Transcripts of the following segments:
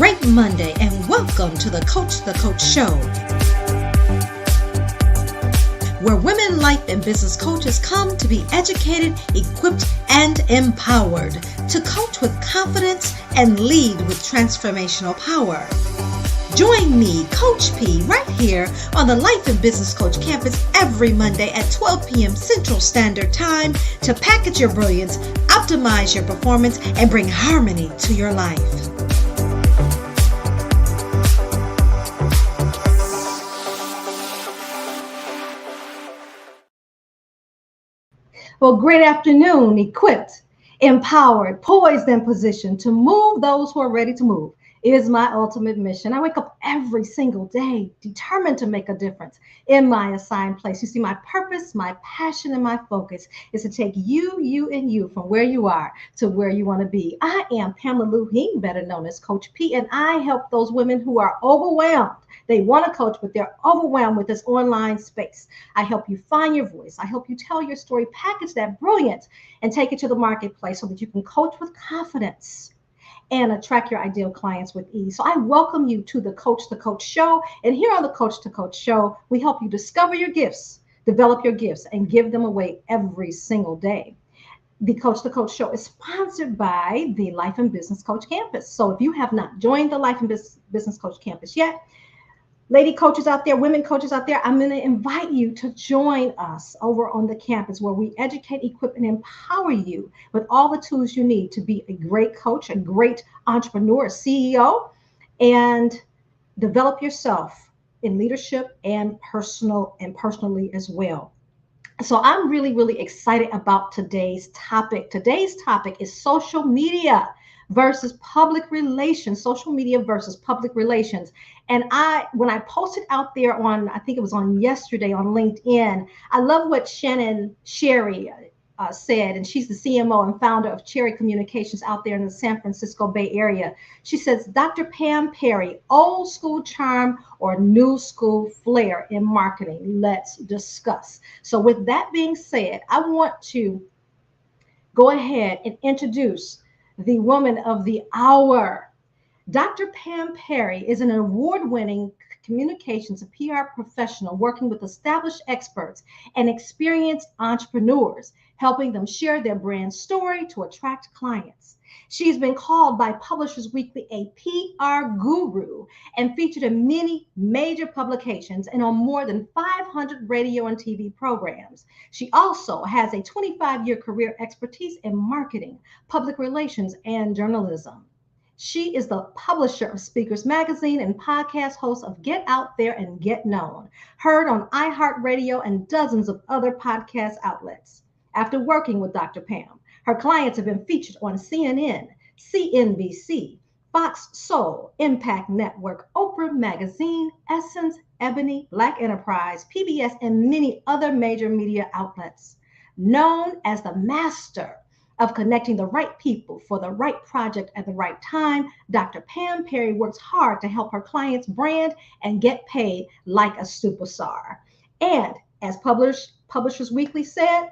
great Monday and welcome to the Coach Show, where women life and business coaches come to be educated, equipped, and empowered to coach with confidence and lead with transformational power. Join me, Coach P, right here on the Life and Business Coach campus every Monday at 12 p.m. Central Standard Time to package your brilliance, optimize your performance, and bring harmony to your life. Well, great afternoon, equipped, empowered, poised, and positioned to move those who are ready to move is my ultimate mission. I wake up every single day determined to make a difference in my assigned place. You see, my purpose, my passion, and my focus is to take you from where you are to where you want to be. I am Pamela Lue-Hing, better known as Coach P, and I help those women who are overwhelmed. They want to coach, but they're overwhelmed with this online space. I help you find your voice. I help you tell your story, package that brilliance, and take it to the marketplace so that you can coach with confidence and attract your ideal clients with ease. So I welcome you to the Coach Show. And here on the Coach Show, we help you discover your gifts, develop your gifts, and give them away every single day. The Coach Show is sponsored by the Life and Business Coach Campus. So if you have not joined the Life and Business Coach Campus yet, lady coaches out there, women coaches out there, I'm going to invite you to join us over on the campus where we educate, equip, and empower you with all the tools you need to be a great coach, a great entrepreneur, a CEO, and develop yourself in leadership and personally as well. So I'm really excited about today's topic. Today's topic is social media versus public relations, social media versus public relations. And when I posted out there on, I think it was on yesterday on LinkedIn, I love what Shannon Sherry said, and she's the CMO and founder of Cherry Communications out there in the San Francisco Bay Area. She says, Dr. Pam Perry, old school charm or new school flair in marketing? Let's discuss. So with that being said, I want to go ahead and introduce the woman of the hour. Dr. Pam Perry is an award-winning communications and PR professional working with established experts and experienced entrepreneurs, helping them share their brand story to attract clients. She's been called by Publishers Weekly a PR guru and featured in many major publications and on more than 500 radio and TV programs. She also has a 25-year career expertise in marketing, public relations, and journalism. She is the publisher of Speakers Magazine and podcast host of Get Out There and Get Known, heard on iHeartRadio and dozens of other podcast outlets. After working with Dr. Pam, her clients have been featured on CNN, CNBC, Fox Soul, Impact Network, Oprah Magazine, Essence, Ebony, Black Enterprise, PBS, and many other major media outlets. Known as the master of connecting the right people for the right project at the right time, Dr. Pam Perry works hard to help her clients brand and get paid like a superstar. And as Publishers Weekly said,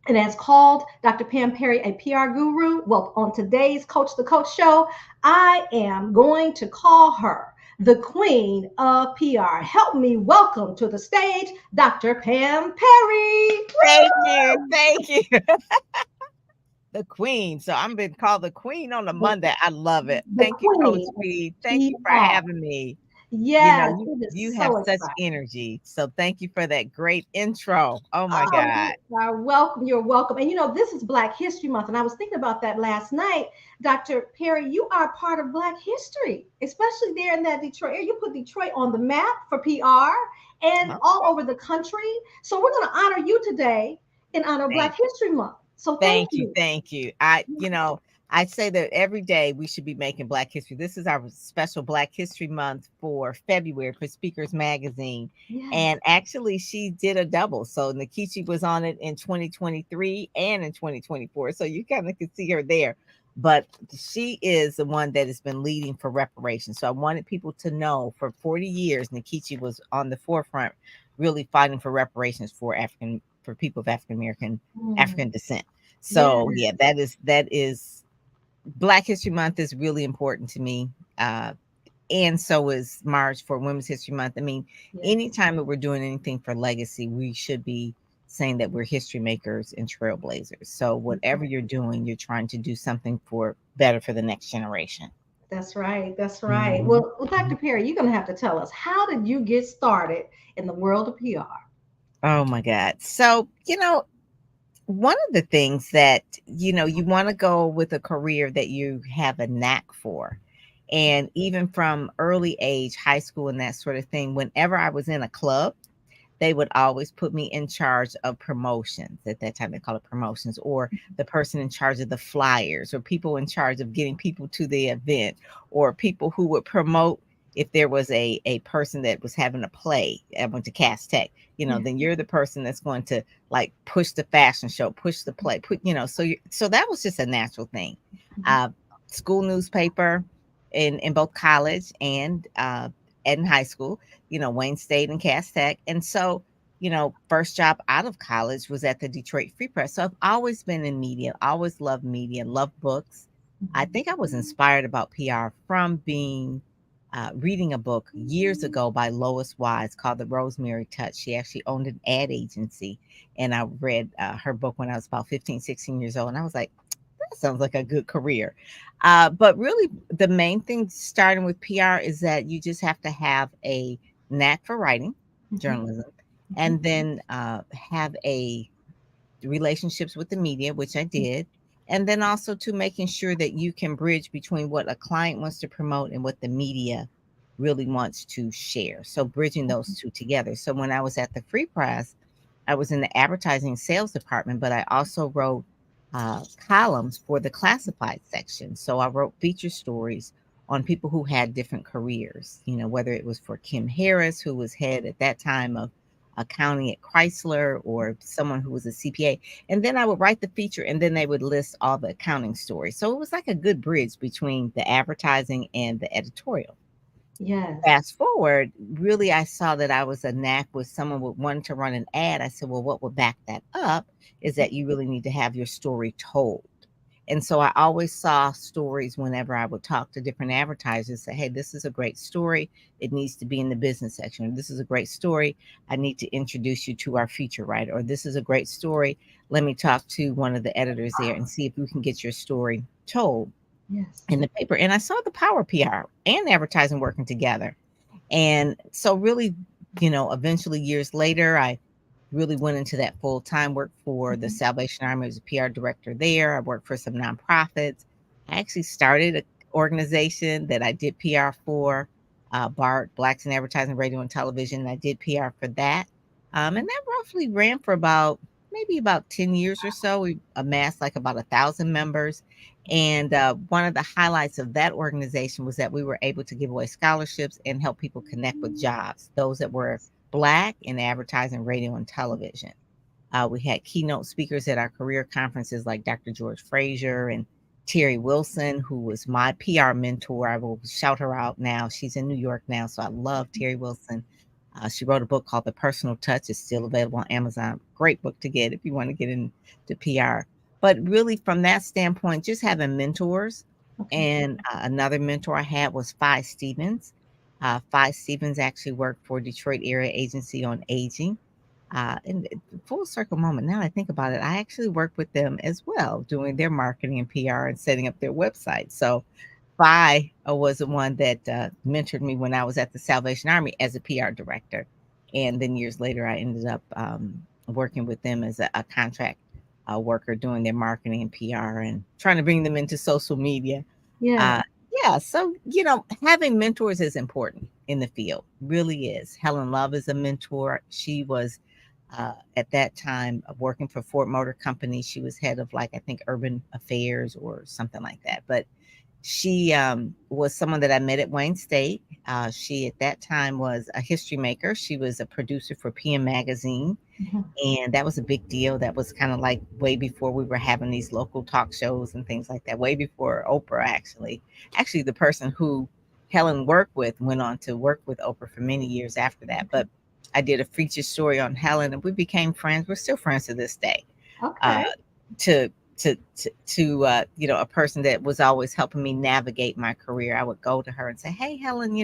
and as called Dr. Pam Perry a PR guru, well, on today's Coach Show, I am going to call her the queen of PR. Help me welcome to the stage, Dr. Pam Perry. Thank you. The queen. So I'm been called the queen on a Monday. I love it. Thank you, Coach P. Thank you for having me. Yes, you have such energy. So thank you for that great intro. Oh my God. You're welcome. And this is Black History Month. And I was thinking about that last night. Dr. Perry, you are part of Black history, especially there in that Detroit area. You put Detroit on the map for PR and all over the country. So we're going to honor you today in honor of Black History Month. So thank you. I say that every day we should be making Black history. This is our special Black History Month for February for Speakers Magazine. Yes. And actually she did a double. So Nikichi was on it in 2023 and in 2024. So you kind of can see her there. But she is the one that has been leading for reparations. So I wanted people to know for 40 years, Nikichi was on the forefront, really fighting for reparations for people of African descent. So that is Black History Month is really important to me. And so is March for Women's History Month. I mean, Yes. anytime that we're doing anything for legacy, we should be saying that we're history makers and trailblazers. So whatever you're doing, you're trying to do something for better for the next generation. That's right. That's right. Well, Dr. Perry, you're going to have to tell us, how did you get started in the world of PR? Oh my God. So, one of the things that, you want to go with a career that you have a knack for. And even from early age, high school and that sort of thing, whenever I was in a club, they would always put me in charge of promotions. At that time, they call it promotions, or the person in charge of the flyers, or people in charge of getting people to the event, or people who would promote if there was a person that was having a play. I went to Cass Tech, then you're the person that's going to like push the fashion show, push the play, so that was just a natural thing. Uh, School newspaper in both college and in high school, Wayne State and Cass Tech. And so, first job out of college was at the Detroit Free Press. So I've always been in media, always loved media, loved books. I think I was inspired about PR from reading a book years ago by Lois Wise called The Rosemary Touch. She actually owned an ad agency. And I read her book when I was about 15, 16 years old. And I was like, that sounds like a good career. But really, the main thing starting with PR is that you just have to have a knack for writing, journalism, and then have a relationships with the media, which I did. And then also to making sure that you can bridge between what a client wants to promote and what the media really wants to share. So bridging those two together. So when I was at the Free Press, I was in the advertising sales department, but I also wrote columns for the classified section. So I wrote feature stories on people who had different careers, whether it was for Kim Harris, who was head at that time of accounting at Chrysler, or someone who was a CPA. And then I would write the feature and then they would list all the accounting stories. So it was like a good bridge between the advertising and the editorial. Yes. Fast forward, really, I saw that I was a knack with someone would want to run an ad. I said, well, what would back that up is that you really need to have your story told. And so I always saw stories whenever I would talk to different advertisers, say, hey, this is a great story. It needs to be in the business section. Or, this is a great story. I need to introduce you to our feature writer. Or this is a great story. Let me talk to one of the editors there and see if we can get your story told in the paper. And I saw the power of PR and advertising working together. And so really, eventually years later, I really went into that full-time work for the Salvation Army as a PR director there. I worked for some nonprofits. I actually started an organization that I did PR for, BART, Blacks in Advertising, Radio and Television. And I did PR for that. And that roughly ran for maybe about 10 years or so. We amassed like about 1,000 members. And one of the highlights of that organization was that we were able to give away scholarships and help people connect with jobs, those that were Black in advertising, radio, and television. We had keynote speakers at our career conferences like Dr. George Frazier and Terry Wilson, who was my PR mentor. I will shout her out now. She's in New York now, so I love Terry Wilson. She wrote a book called The Personal Touch. It's still available on Amazon. Great book to get if you want to get into PR. But really, from that standpoint, just having mentors. And another mentor I had was Fi Stevens. Fi Stevens actually worked for Detroit Area Agency on Aging. And full circle moment, now that I think about it, I actually worked with them as well, doing their marketing and PR and setting up their website. So Fi was the one that mentored me when I was at the Salvation Army as a PR director. And then years later, I ended up working with them as a contract worker, doing their marketing and PR and trying to bring them into social media. So, having mentors is important in the field, really is. Helen Love is a mentor. She was at that time working for Ford Motor Company. She was head of I think urban affairs or something like that. But she was someone that I met at Wayne State. She at that time was a history maker. She was a producer for PM Magazine. And that was a big deal. That was kind of like way before we were having these local talk shows and things like that, way before Oprah, actually. Actually, the person who Helen worked with went on to work with Oprah for many years after that. But I did a feature story on Helen and we became friends. We're still friends to this day. To a person that was always helping me navigate my career. I would go to her and say, "Hey, Helen,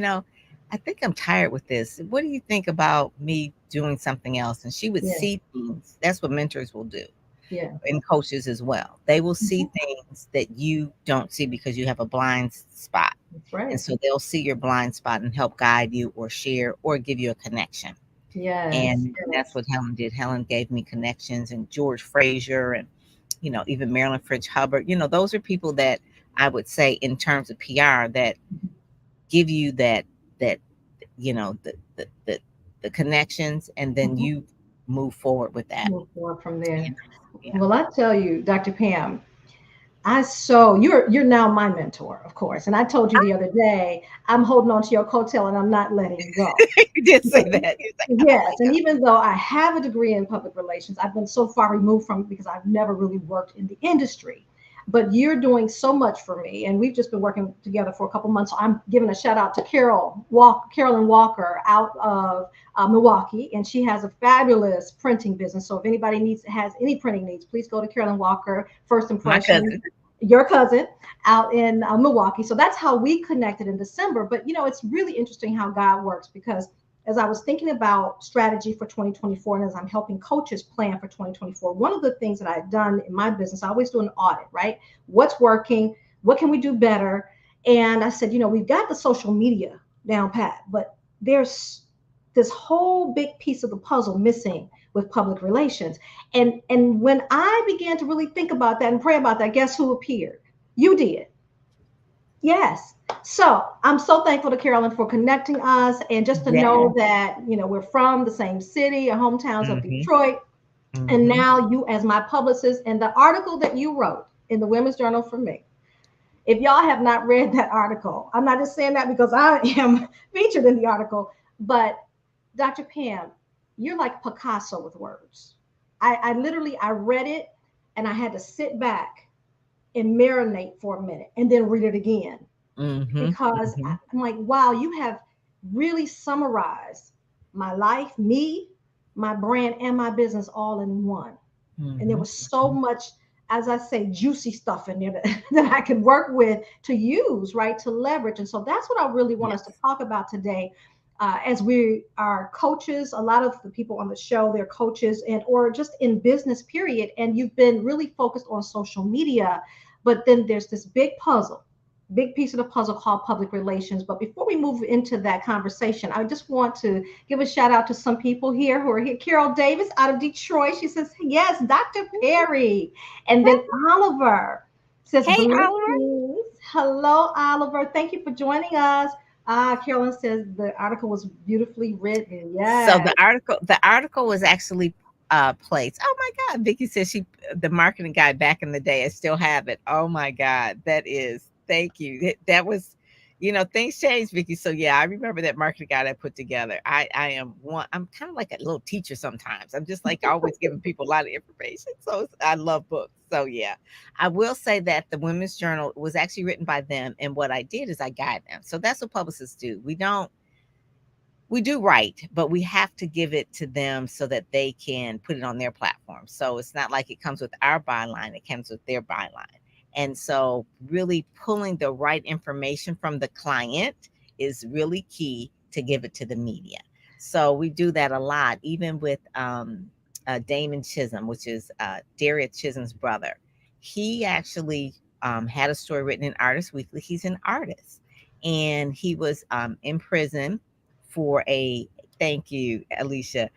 I think I'm tired with this. What do you think about me doing something else?" And she would Yeah. see things. That's what mentors will do, Yeah. and coaches as well. They will see Mhm. things that you don't see because you have a blind spot. That's And right. so they'll see your blind spot and help guide you or share or give you a connection. Yes. And that's Yes. what Helen did. Helen gave me connections, and George Frazier, and even Marilyn Fridge Hubbard. Those are people that I would say in terms of PR that give you that the connections, and then Mhm. you move forward with that. Move forward from there. You Yeah. Well, I tell you, Dr. Pam, you're now my mentor, of course. And I told you the other day, I'm holding on to your coattail and I'm not letting go. You did say Because that. You say, "I won't yes, let and go." even though I have a degree in public relations, I've been so far removed from it because I've never really worked in the industry. But you're doing so much for me, and we've just been working together for a couple months. So I'm giving a shout out to Carolyn Walker out of Milwaukee, and she has a fabulous printing business. So if anybody has any printing needs, please go to Carolyn Walker. First My Impressions, cousin. your cousin out in Milwaukee. So that's how we connected in December. But it's really interesting how God works because as I was thinking about strategy for 2024 and as I'm helping coaches plan for 2024, one of the things that I've done in my business, I always do an audit, right? What's working? What can we do better? And I said, we've got the social media down pat, but there's this whole big piece of the puzzle missing with public relations. And when I began to really think about that and pray about that, guess who appeared? You did. Yes. So I'm so thankful to Carolyn for connecting us and just to Yeah. know that, we're from the same city, our hometowns of Hmm. Detroit. And Hmm. now you as my publicist and the article that you wrote in the Women's Journal for me. If y'all have not read that article, I'm not just saying that because I am featured in the article, but Dr. Pam, you're like Picasso with words. I literally I read it and I had to sit back and marinate for a minute and then read it again Hmm. because Hmm. I'm like, wow, you have really summarized my life, me, my brand, and my business all in one. And there Hmm. was so much, as I say, juicy stuff in there that, that I could work with to use, right, to leverage. And so that's what I really want us to Yes. talk about today. As we are coaches, a lot of the people on the show, they're coaches and or just in business, period. And you've been really focused on social media, but then there's this big piece of the puzzle called public relations. But before we move into that conversation, I just want to give a shout out to some people here who are here. Carol Davis out of Detroit. She says, yes, Dr. Perry. And then Oliver says, Hey, Oliver. blessings. Hello, Oliver. Thank you for joining us. Carolyn says the article was beautifully written. So Yes. the article was actually placed. Oh my God. Vicky says the marketing guy back in the day, I still have it. Oh my God. Thank you. That was, things changed, Vicky. So yeah, I remember that marketing guide I put together. I'm kind of like a little teacher sometimes. I'm just like always giving people a lot of information. So I love books. So yeah, I will say that the Women's Journal was actually written by them. And what I did is I guide them. So that's what publicists do. We do write, but we have to give it to them so that they can put it on their platform. So it's not like it comes with our byline, it comes with their byline. And so, really pulling the right information from the client is really key to give it to the media. So, we do that a lot, even with Damon Chisholm, which is Darius Chisholm's brother. He actually had a story written in Artist Weekly. He's an artist, and he was in prison for a thank you, Alicia.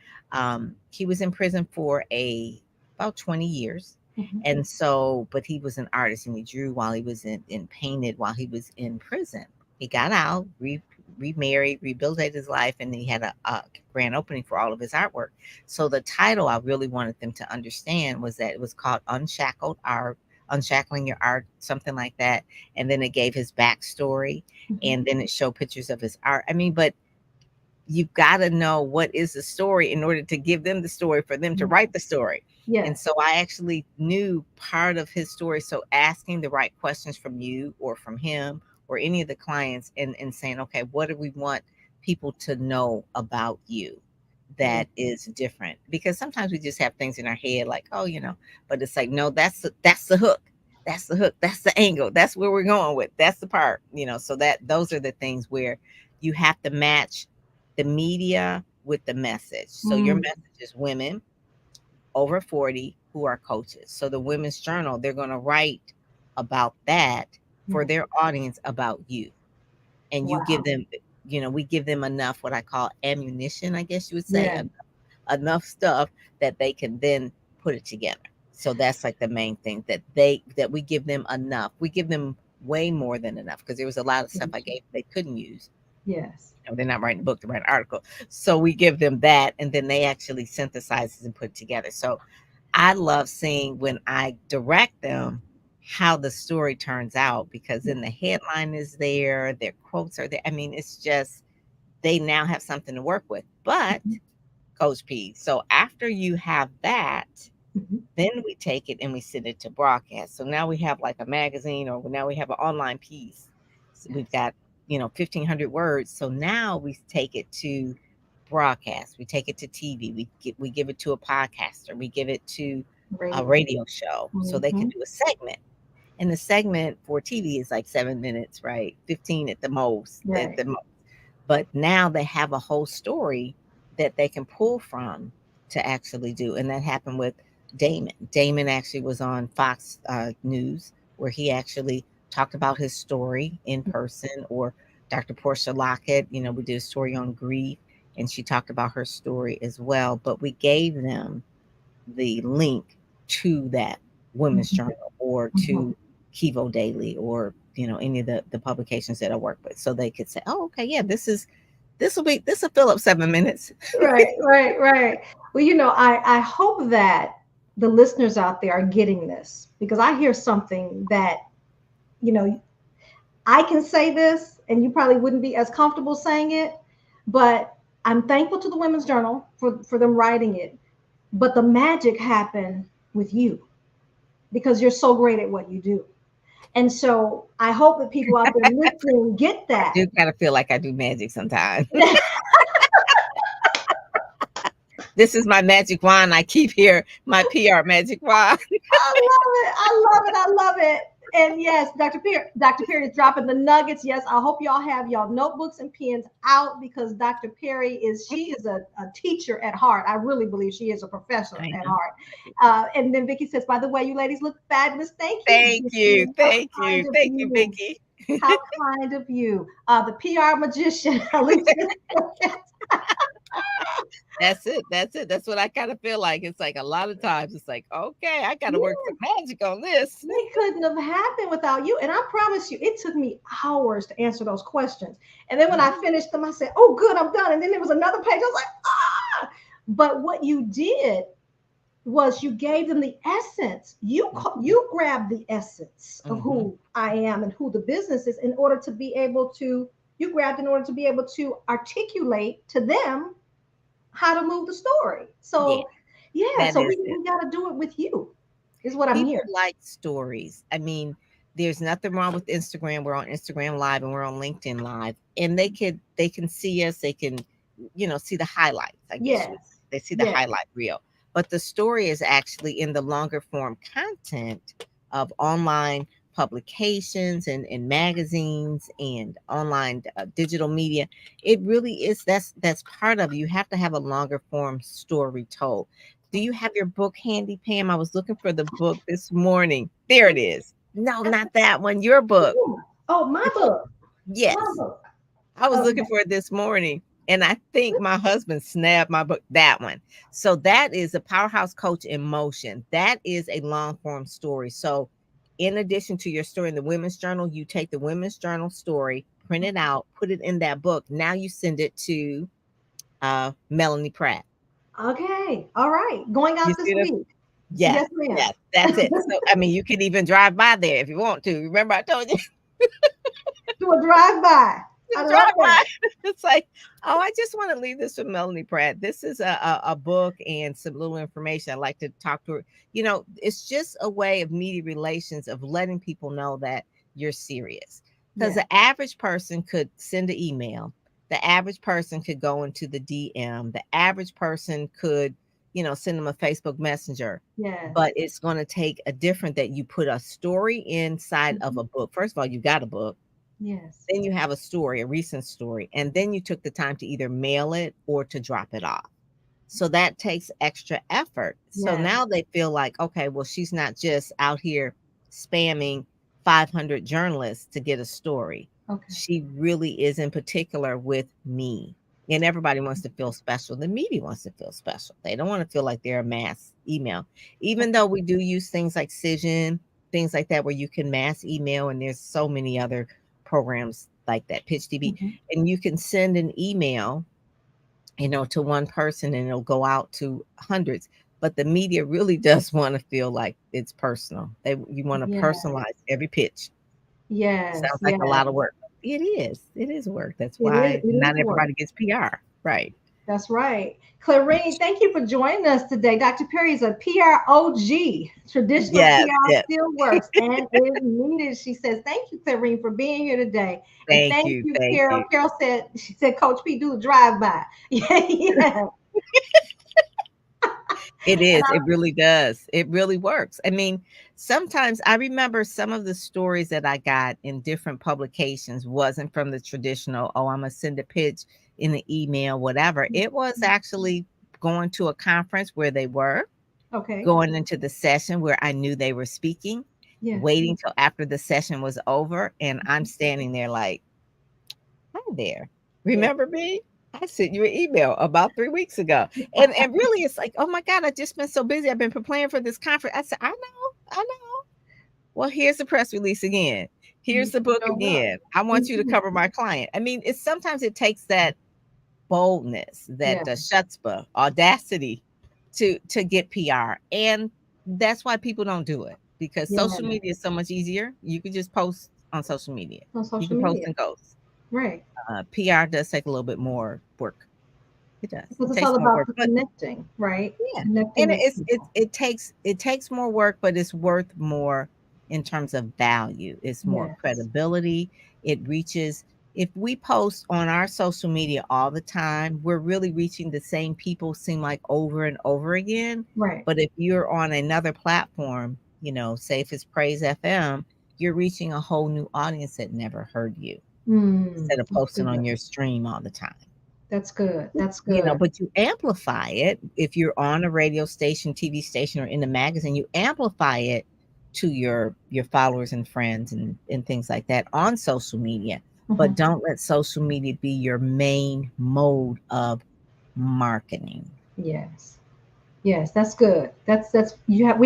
He was in prison for a about 20 years. Mhm. And so, but he was an artist and he drew while he was in painted while he was in prison. He got out, remarried, rebuilt his life, and then he had a grand opening for all of his artwork. So the title I really wanted them to understand was that it was called Unshackled Art, Unshackling Your Art, something like that. And then it gave his backstory, Mhm. and then it showed pictures of his art. I mean, but you've got to know what is the story in order to give them the story for them to Yes. write the story. And Yes. so I actually knew part of his story. So asking the right questions from you or from him or any of the clients, and saying, okay, what do we want people to know about you? that is different, because sometimes we just have things in our head like, oh, but it's like, no, that's the hook. That's the hook. That's the angle. That's where we're going with. That's the part, so that those are the things where you have to match the media with the message. So your message is women over 40 who are coaches. So the Women's Journal, they're going to write about that for their audience about you. And you give them, we give them enough, what I call ammunition, I guess you would say, enough stuff that they can then put it together. So that's like the main thing, that we give them enough. We give them way more than enough, because there was a lot of stuff I gave they couldn't use. Yes. They're not writing a book, they're writing an article. So we give them that, and then they actually synthesize it and put it together. So I love seeing when I direct them how the story turns out, because then the headline is there, their quotes are there. I mean, it's just, they now have something to work with. But Coach P, so after you have that, then we take it and we send it to broadcast. So now we have like a magazine, or now we have an online piece. So we've got 1,500 words. So now we take it to broadcast. We take it to TV. We give it to a podcaster. We give it to a radio show, so they can do a segment. And the segment for TV is like 7 minutes, right? 15 at the most. Right. But now they have a whole story that they can pull from to actually do. And that happened with Damon. Damon actually was on Fox News, where he actually talked about his story in person. Or Dr. Portia Lockett, we did a story on grief, and she talked about her story as well. But we gave them the link to that Women's Journal, or to Kivo Daily, or any of the publications that I work with, so they could say, oh, okay, yeah, this will fill up 7 minutes. Right. Well, I hope that the listeners out there are getting this, because I hear something that, I can say this and you probably wouldn't be as comfortable saying it, but I'm thankful to the Women's Journal for them writing it. But the magic happened with you, because you're so great at what you do. And so I hope that people out there listening get that. I do kind of feel like I do magic sometimes. This is my magic wand. I keep here, my PR magic wand. I love it. And yes, Dr. Perry is dropping the nuggets. Yes, I hope y'all have y'all notebooks and pens out, because Dr. Perry is a teacher at heart. I really believe she is a professor at heart. And then Vicki says, by the way, you ladies look fabulous. Thank you. Thank you, Vicki. How kind of you. The PR magician. That's it. That's what I kind of feel like. It's like a lot of times it's like, okay, I got to work some magic on this. It couldn't have happened without you. And I promise you, it took me hours to answer those questions. And then when I finished them, I said, oh, good, I'm done. And then there was another page. I was like, ah. But what you did was you gave them the essence. You grabbed the essence of who I am and who the business is, in order to be able to, articulate to them how to move the story. So so we got to do it with you, is what I'm hearing. Like stories. I mean, there's nothing wrong with Instagram. We're on Instagram Live and we're on LinkedIn Live, and they can see us. They can, see the highlights. I guess they see the highlight reel. But the story is actually in the longer form content of online publications and magazines and online digital media. It really is. That's part of it. You have to have a longer form story told. Do you have your book handy, Pam? I was looking for the book this morning. There it is. No, not that one. Your book. Oh, my book. Yes. My book. I was looking for it this morning, and I think my husband snapped my book, that one. So that is a Powerhouse Coach in Motion. That is a long form story. So in addition to your story in the Women's Journal, you take the Women's Journal story, print it out, put it in that book. Now you send it to Melanie Pratt. Okay. All right. Going out this week. Yes, ma'am. Yes, that's it. So, I mean, you can even drive by there if you want to. Remember I told you? Do a drive-by. It's like, oh, I just want to leave this with Melanie Pratt. This is a book and some little information. I'd like to talk to her. It's just a way of media relations, of letting people know that you're serious. Because the average person could send an email. The average person could go into the DM. The average person could, send them a Facebook Messenger. Yes. But it's going to take a different that you put a story inside of a book. First of all, you got a book. Yes. Then you have a story, a recent story, and then you took the time to either mail it or to drop it off. So that takes extra effort. So Yes. now they feel like, okay, well, she's not just out here spamming 500 journalists to get a story. Okay. She really is in particular with me. And everybody wants to feel special. The media wants to feel special. They don't want to feel like they're a mass email. Even though we do use things like Cision, things like that, where you can mass email, and there's so many other programs like that, PitchDB, and you can send an email, to one person, and it'll go out to hundreds. But the media really does want to feel like it's personal. You want to personalize every pitch. Yes. Sounds like a lot of work. It is. It is work. That's It why is not work. everybody gets PR. Right. That's right. Clarine, thank you for joining us today. Dr. Perry is a PR OG. Traditional PR still works and is needed. She says, thank you, Clarine, for being here today. Thank you, Carol. You. Carol said, Coach P, do a drive-by. Yeah. It is. It really does. It really works. I mean, sometimes I remember some of the stories that I got in different publications wasn't from the traditional, I'm going to send a pitch in the email, whatever. It was actually going to a conference where they were, going into the session where I knew they were speaking, waiting till after the session was over. And I'm standing there like, hi there. Remember me? I sent you an email about 3 weeks ago. And really, it's like, oh my God, I've just been so busy. I've been preparing for this conference. I said, I know. Well, here's the press release again. Here's the book again. I want you to cover my client. I mean, sometimes it takes that boldness, that chutzpah, audacity to get PR. And that's why people don't do it, because social media is so much easier. You can just post on social media. You can post and ghost. Right. PR does take a little bit more work. It does. Because it's all about connecting, right? Yeah. And it takes more work, but it's worth more in terms of value. It's more credibility. It reaches. If we post on our social media all the time, we're really reaching the same people, seem like over and over again. Right. But if you're on another platform, say if it's Praise FM, you're reaching a whole new audience that never heard you. Instead of posting on your stream all the time. That's good. That's good. But you amplify it. If you're on a radio station, TV station, or in a magazine, you amplify it to your followers and friends and things like that on social media. But don't let social media be your main mode of marketing. Yes, that's good. We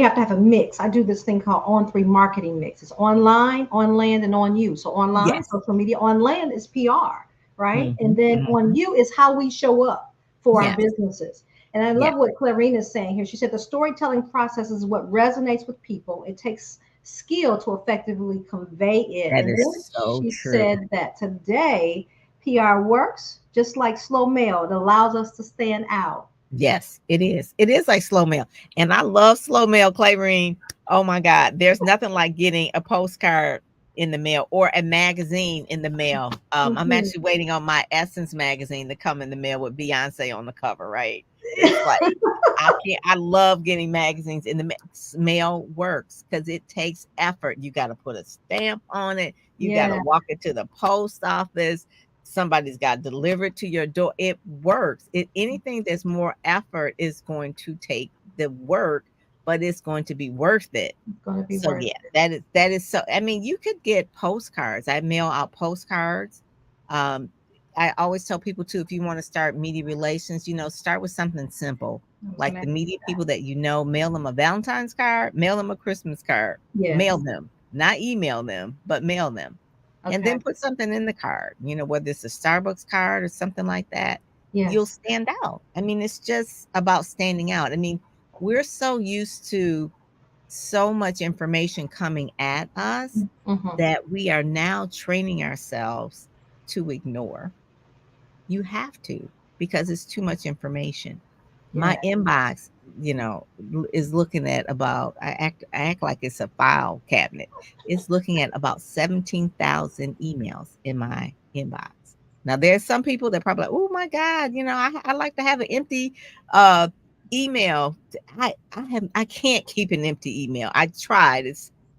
have to have a mix. I do this thing called on-3 marketing mix. It's online, on land, and on you. So online, social media, on land is PR, right? And then on you is how we show up for our businesses. And I love what Clarine is saying here. She said the storytelling process is what resonates with people. It takes skill to effectively convey it. That is so true. She said that today PR works just like slow mail. It allows us to stand out. Yes, it is. It is like slow mail. And I love slow mail, Clarine. Oh my God. There's nothing like getting a postcard in the mail or a magazine in the mail. I'm actually waiting on my Essence magazine to come in the mail with Beyonce on the cover, right? It's like I love getting magazines in the mail. Works because it takes effort. You got to put a stamp on it. You got to walk it to the post office. Somebody's got delivered to your door. It works. Anything that's more effort is going to take the work, but it's going to be worth it. That is so. I mean, you could get postcards. I mail out postcards. I always tell people too, if you want to start media relations, start with something simple, like the media people that mail them a Valentine's card, mail them a Christmas card, mail them, not email them, but mail them. And then put something in the card, whether it's a Starbucks card or something like that, you'll stand out. I mean, it's just about standing out. I mean, we're so used to so much information coming at us that we are now training ourselves to ignore. You have to, because it's too much information. My inbox, is looking at about, I act like it's a file cabinet. It's looking at about 17,000 emails in my inbox. Now, there's some people that probably like, oh my God, I like to have an empty uh email. I can't keep an empty email. I tried.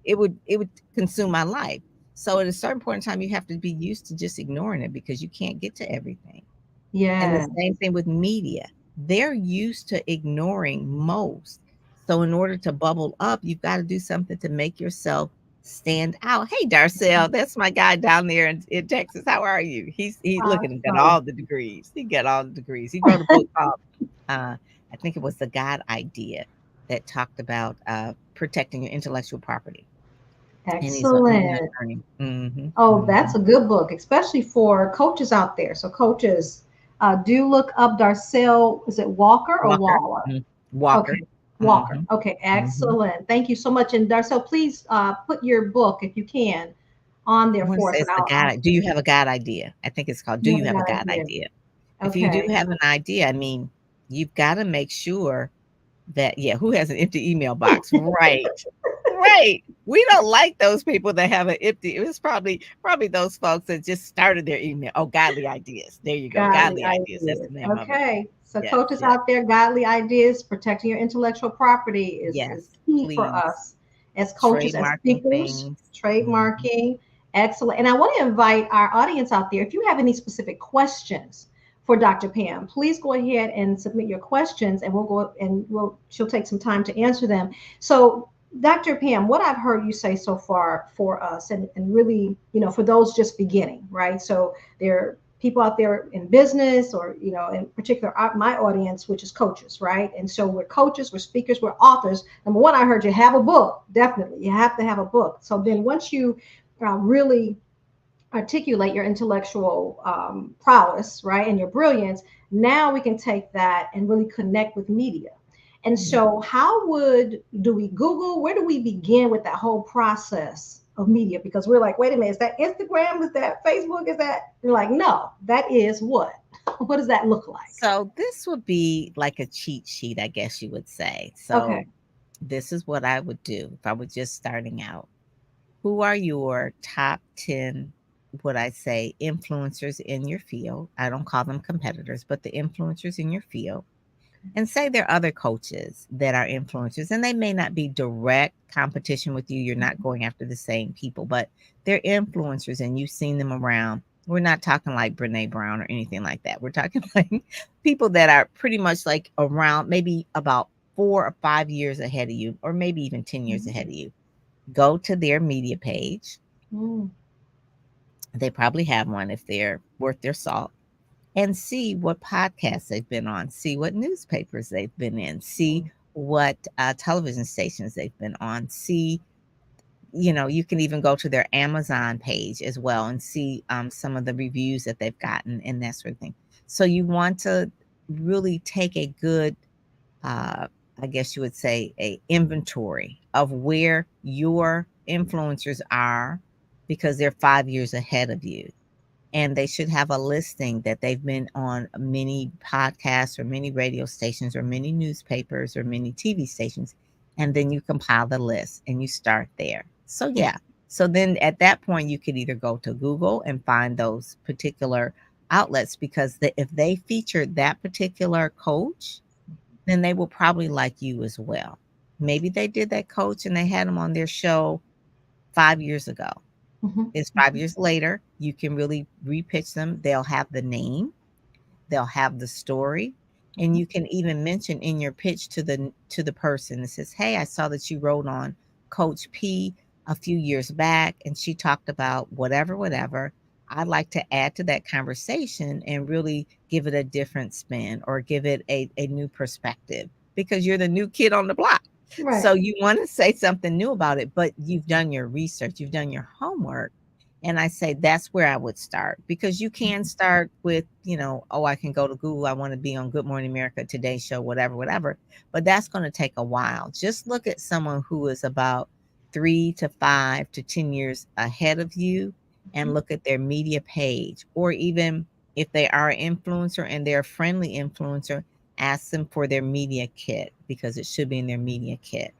It would consume my life. So at a certain point in time, you have to be used to just ignoring it because you can't get to everything. And the Yeah. same thing with media. They're used to ignoring most. So in order to bubble up, you've got to do something to make yourself stand out. Hey, Darcel, that's my guy down there in Texas. How are you? He look at him, got Awesome. all the degrees. He got all the degrees. He wrote a book called I think it was The God Idea that talked about protecting your intellectual property. And he's an Excellent. attorney. Hmm. Oh, Hmm. that's a good book, especially for coaches out there. So, coaches, do look up Darcel. Is it Walker or Walker. Waller? Mhm. Walker. Okay, Hmm. Walker. Okay, Hmm. excellent. Thank you so much. And Darcel, please put your book, if you can, on I there wanna for say us. And it's the I'll God. Do you have a God idea? I think it's called Do you have You a Have a good God idea. Idea? If you do Okay. have an idea, I mean, you've gotta make sure that yeah, who has an empty email box? Right. Right. We don't like those people that have an empty it was probably those folks that just started their email. Oh, godly ideas. There you go. Godly Godly ideas. That's ideas. the name of it. Okay. So Yes, coaches yes, out there, godly ideas, protecting your intellectual property is yes. key for Please. us as coaches, as Trademarking speakers, things. Mhm. trademarking. Excellent. And I want to invite our audience out there, if you have any specific questions for Dr. Pam, please go ahead and submit your questions and she'll take some time to answer them. So Dr. Pam, what I've heard you say so far for us, and really, for those just beginning, right? So there are people out there in business, or, in particular, my audience, which is coaches, right? And so we're coaches, we're speakers, we're authors. Number one, I heard you have a book. Definitely, you have to have a book. So then once you really articulate your intellectual prowess, right, and your brilliance, now we can take that and really connect with media. And Yeah. so, how do we Google? Where do we begin with that whole process of media? Because we're like, wait a minute, is that Instagram? Is that Facebook? Is that? You're like, no, that is what? What does that look like? So this would be like a cheat sheet, I guess you would say. So Okay. this is what I would do if I was just starting out. Who are your top 10, what I say, influencers in your field? I don't call them competitors, but the influencers in your field. And say there are other coaches that are influencers, and they may not be direct competition with you. You're not going after the same people, but they're influencers and you've seen them around. We're not talking like Brene Brown or anything like that. We're talking like people that are pretty much like around maybe about 4 or 5 years ahead of you, or maybe even 10 years Mhm. ahead of you. Go to their media page. Mm. They probably have one if they're worth their salt, and see what podcasts they've been on, see what newspapers they've been in, see what television stations they've been on, see, you can even go to their Amazon page as well and see some of the reviews that they've gotten and that sort of thing. So you want to really take a good, uh, I guess you would say, a inventory of where your influencers are because they're 5 years ahead of you, and they should have a listing that they've been on many podcasts or many radio stations or many newspapers or many TV stations. And then you compile the list and you start there. So, yeah. So then at that point, you could either go to Google and find those particular outlets because if they featured that particular coach, then they will probably like you as well. Maybe they did that coach and they had them on their show 5 years ago. Mhm. It's 5 years later, you can really repitch them. They'll have the name, they'll have the story, and Mhm. you can even mention in your pitch to the person that says, "Hey, I saw that you wrote on Coach P a few years back, and she talked about whatever, whatever. I'd like to add to that conversation and really give it a different spin or give it a new perspective because you're the new kid on the block." Right. So you want to say something new about it, but you've done your research, you've done your homework. And I say that's where I would start because you can start with, oh, I can go to Google. I want to be on Good Morning America, Today Show, whatever, whatever. But that's going to take a while. Just look at someone who is about 3 to 5 to 10 years ahead of you and look at their media page. Or even if they are an influencer and they're a friendly influencer, ask them for their media kit because it should be in their media kit.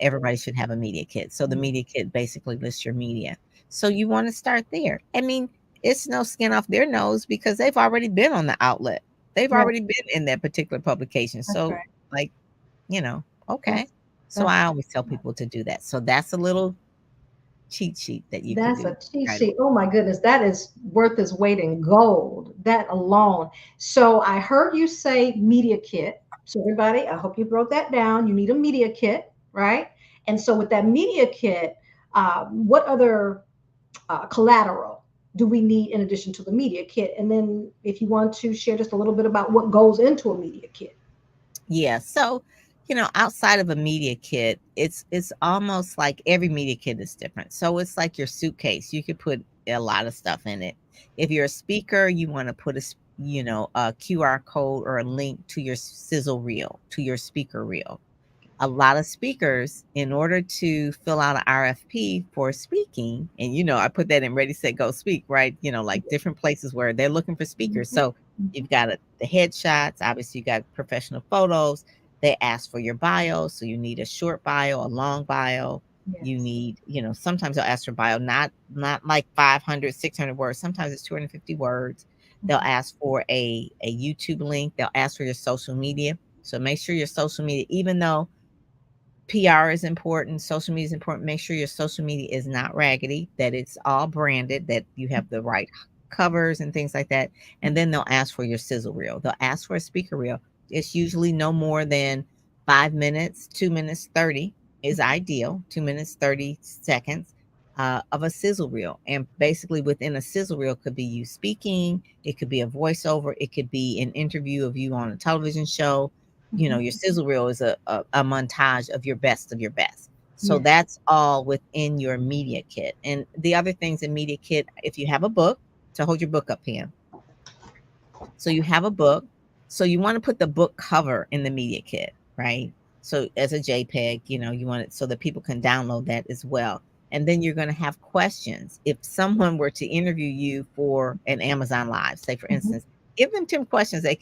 Everybody Excellent. should have a media kit. So the media kit basically lists your media. So you want to start there. I mean, it's no skin off their nose because they've already been on the outlet. They've Right. already been in that particular publication. That's So, right. like, okay. That's So that's I always tell people to do that. So that's a little cheat sheet that you could That's do. a cheat Right. sheet. Oh my goodness, that is worth its weight in gold. That alone. So I heard you say media kit. So everybody, I hope you wrote that down. You need a media kit, right? And so with that media kit, what other collateral do we need in addition to the media kit? And then if you want to share just a little bit about what goes into a media kit. Yeah. So, outside of a media kit, it's almost like every media kit is different. So it's like your suitcase. You could put a lot of stuff in it. If you're a speaker, you want to put a QR code or a link to your sizzle reel, to your speaker reel. A lot of speakers, in order to fill out an RFP for speaking, and I put that in Ready, Set, Go, Speak, right? Like different places where they're looking for speakers. Mhm. So you've got the headshots, obviously, you got professional photos. They ask for your bio. So you need a short bio, a long bio. You Yes. need, sometimes they'll ask for bio, not like 500, 600 words. Sometimes it's 250 words. They'll Mhm. ask for a YouTube link. They'll ask for your social media. So make sure your social media, even though PR is important, social media is important. Make sure your social media is not raggedy, that it's all branded, that you have the right covers and things like that. And then they'll ask for your sizzle reel. They'll ask for a speaker reel. It's usually no more than 5 minutes, 2 minutes 30 is ideal. 2 minutes 30 seconds of a sizzle reel. And basically, within a sizzle reel could be you speaking, it could be a voiceover, it could be an interview of you on a television show. Mhm. Your sizzle reel is a montage of your best of your best. So Yes. that's all within your media kit. And the other things in media kit, if you have a book, to hold your book up, Pam. So you have a book. So you want to put the book cover in the media kit, right? So as a JPEG, you want it so that people can download that as well. And then you're going to have questions. If someone were to interview you for an Amazon Live, say for Mhm. instance, give them 10 questions they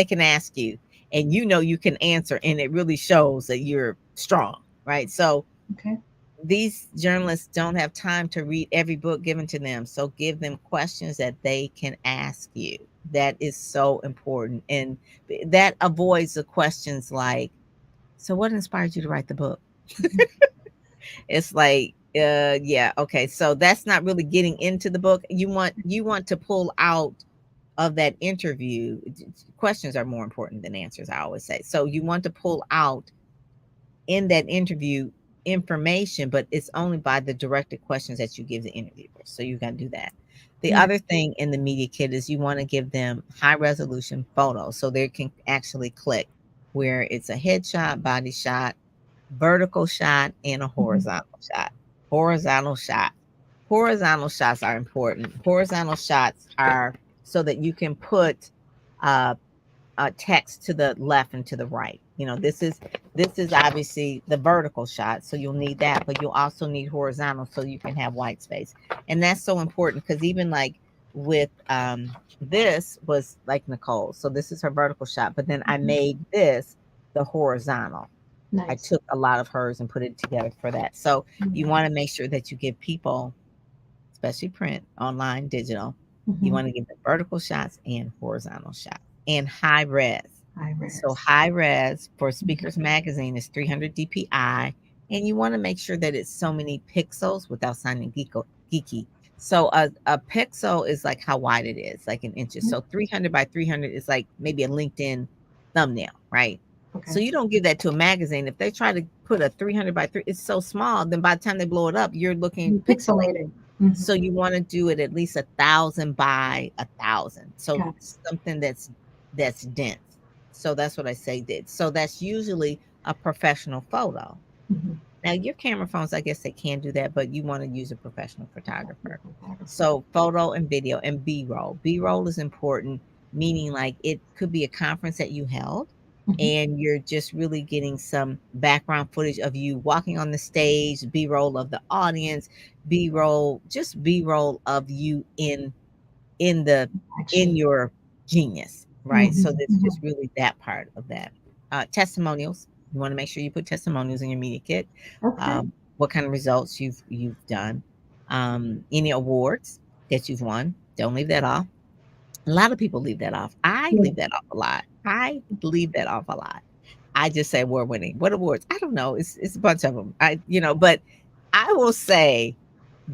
can ask you, and you can answer, and it really shows that you're strong, right? So Okay. these journalists don't have time to read every book given to them. So give them questions that they can ask you. That is so important. And that avoids the questions like, so what inspired you to write the book? Mhm. It's like, yeah, okay. So that's not really getting into the book. You want to pull out of that interview. Questions are more important than answers, I always say. So you want to pull out in that interview information, but it's only by the directed questions that you give the interviewer. So you got to do that. The Yeah. other thing in the media kit is you want to give them high resolution photos so they can actually click where it's a headshot, body shot, vertical shot, and a Mhm. horizontal shot. Horizontal shot. Horizontal shots are important. Horizontal shots are so that you can put uh, text to the left and to the right. This is obviously the vertical shot, so you'll need that, but you'll also need horizontal so you can have white space. And that's so important because even like with this was like Nicole. So this is her vertical shot, but then I Mhm. made this the horizontal. I Nice. took a lot of hers and put it together for that. So you Yeah. want to make sure that you give people, especially print, online, digital, you Mhm. want to give the vertical shots and horizontal shots and high res. High So res. high res for Mhm. Speakers Magazine is 300 DPI, and you want to make sure that it's so many pixels without sounding geeky. So a pixel is like how wide it is, like in inches. Mhm. So 300 by 300 is like maybe a LinkedIn thumbnail, right? So Okay. you don't give that to a magazine. If they try to put a 300 by 3, it's so small. Then by the time they blow it up, you're looking You pixelated. pixelated. Mhm. So you want to do it at least 1,000 by 1,000. So Got it. something that's dense. So that's what I say did. So that's usually a professional photo. Mhm. Now your camera phones, I guess they can do that, but you want to use a professional photographer. Photographer. So photo and video and B-roll. B-roll is important, meaning like it could be a conference that you held Mhm. and you're just really getting some background footage of you walking on the stage, B-roll of the audience, B-roll, just B-roll of you in the in Action. your genius, right? So Mhm. that's just Mhm. really that part of that. Testimonials. You want to make sure you put testimonials in your media kit. Okay. What kind of results you've done, any awards that you've won. Don't leave that off. A lot of people leave that off. I Yeah. leave that off a lot. I leave that off a lot. I just say award winning. What awards? I don't know. It's a bunch of them. But I will say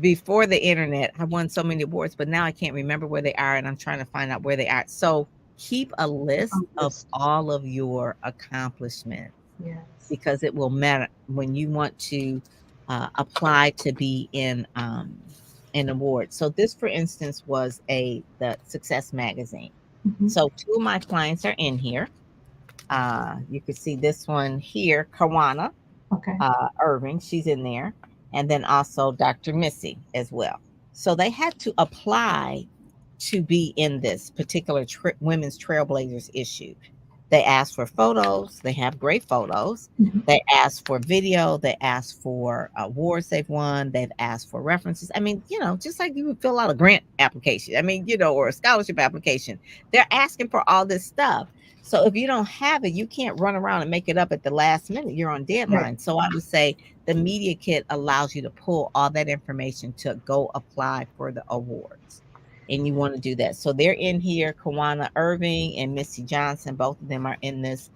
before the internet, I won so many awards, but now I can't remember where they are, and I'm trying to find out where they are. So keep a list of Accomplished. all of your accomplishments Yes. because it will matter when you want to apply to be in an award. So this, for instance, was the Success magazine. Mm-hmm. So two of my clients are in here. You can see this one here, Kawana Okay. Irving, she's in there, and then also Dr. Missy as well. So they had to apply to be in this particular Women's Trailblazers issue. They asked for photos. They have great photos. Mm-hmm. They asked for video. They asked for awards they've won. They've asked for references. I mean, just like you would fill out a grant application. I mean, or a scholarship application. They're asking for all this stuff. So if you don't have it, you can't run around and make it up at the last minute. You're on Right. deadline. So I would say the media kit allows you to pull all that information to go apply for the awards. And you want to do that. So they're in here. Kawana Irving and Missy Johnson, both of them are in this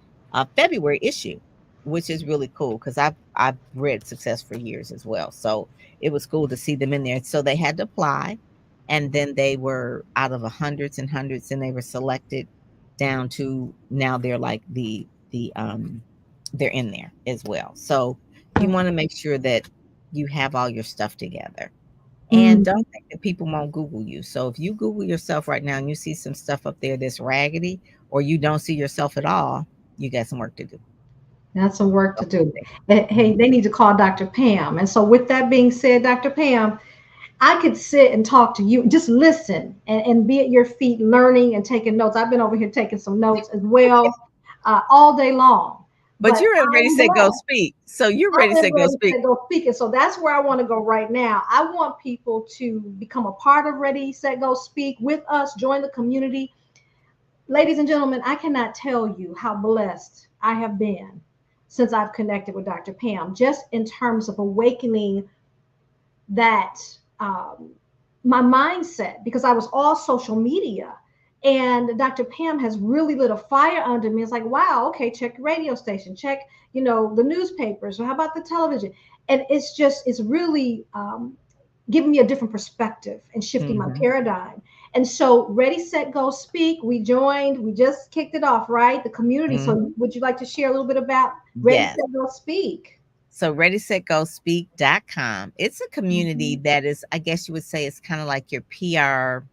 February issue, which is really cool because I've read Success for years as well. So it was cool to see them in there. So they had to apply, and then they were out of hundreds and hundreds, and they were selected down to now they're like they're in there as well. So you want to make sure that you have all your stuff together. And Mm. don't think that people won't Google you. So if you Google yourself right now and you see some stuff up there that's raggedy, or you don't see yourself at all, you got some work to do. That's some work to do. Mhm. Hey, they need to call Dr. Pam. And so, with that being said, Dr. Pam, I could sit and talk to you, just listen and be at your feet, learning and taking notes. I've been over here taking some notes as well, all day long. But But you're ready to I'm say go blessed. speak. So you're ready to I say am go ready speak. to go speak. And so that's where I want to go right now. I want people to become a part of Ready, Set, Go Speak with us, join the community. Ladies and gentlemen, I cannot tell you how blessed I have been since I've connected with Dr. Pam, just in terms of awakening that my mindset, because I was all social media. And Dr. Pam has really lit a fire under me. It's like, wow, okay, check your radio station, check, the newspapers, or how about the television? And it's really giving me a different perspective and shifting my Mhm. paradigm. And so, Ready, Set, Go Speak, we just kicked it off, right? The community. Mhm. So, would you like to share a little bit about Ready, Yes. Set, Go Speak? So readysetgospeak.com. It's a community Mhm. that is, I guess you would say, it's kind of like your PR